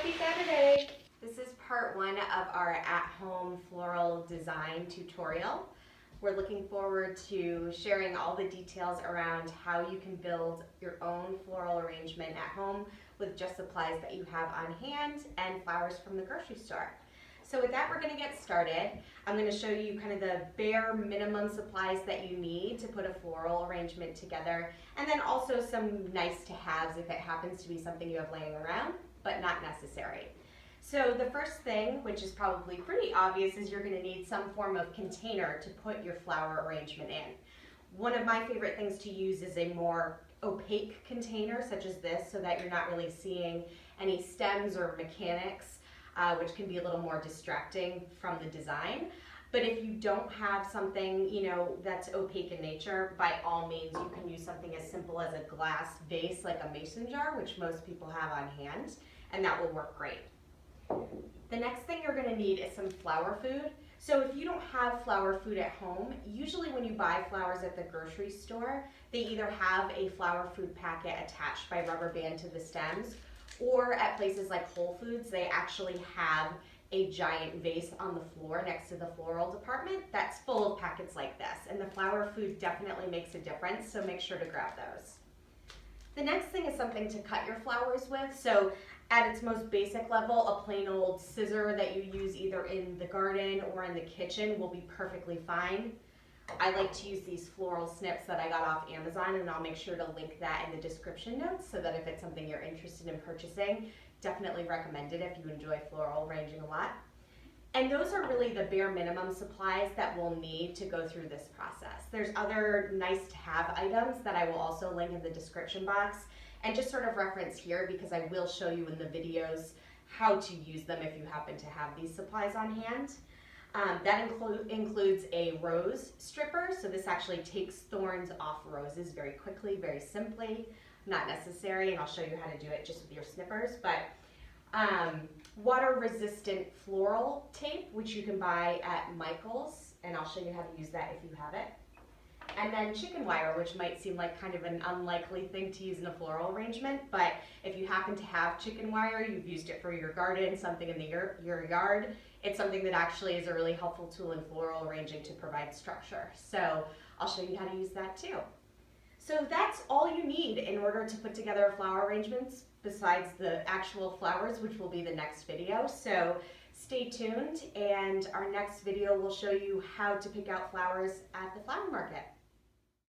Happy Saturday! This is part one of our at-home floral design tutorial. We're looking forward to sharing all the details around how you can build your own floral arrangement at home with just supplies that you have on hand and flowers from the grocery store. So with that, we're going to get started. I'm going to show you kind of the bare minimum supplies that you need to put a floral arrangement together, and then also some nice to haves if it happens to be something you have laying around, but not necessary. So the first thing, which is probably pretty obvious, is you're going to need some form of container to put your flower arrangement in. One of my favorite things to use is a more opaque container such as this, so that you're not really seeing any stems or mechanics, which can be a little more distracting from the design. But if you don't have something, that's opaque in nature, by all means you can use something as simple as a glass vase like a mason jar, which most people have on hand, and that will work great. The next thing you're going to need is some flower food. So if you don't have flower food at home, usually when you buy flowers at the grocery store, they either have a flower food packet attached by rubber band to the stems, or at places like Whole Foods, they actually have a giant vase on the floor next to the floral department that's full of packets like this. And the flower food definitely makes a difference, so make sure to grab those. The next thing is something to cut your flowers with. So at its most basic level, a plain old scissor that you use either in the garden or in the kitchen will be perfectly fine. I like to use these floral snips that I got off Amazon, and I'll make sure to link that in the description notes so that if it's something you're interested in purchasing, definitely recommend it if you enjoy floral arranging a lot. And those are really the bare minimum supplies that we'll need to go through this process. There's other nice to have items that I will also link in the description box and just sort of reference here, because I will show you in the videos how to use them if you happen to have these supplies on hand. That includes a rose stripper. So this actually takes thorns off roses very quickly, very simply. Not necessary, and I'll show you how to do it just with your snippers. But water resistant floral tape, which you can buy at Michael's, and I'll show you how to use that if you have it. And then chicken wire, which might seem like kind of an unlikely thing to use in a floral arrangement, but if you happen to have chicken wire, you've used it for your garden, something in your yard, it's something that actually is a really helpful tool in floral arranging to provide structure. So I'll show you how to use that too. So that's all you need in order to put together flower arrangements, besides the actual flowers, which will be the next video. So stay tuned, and our next video will show you how to pick out flowers at the flower market.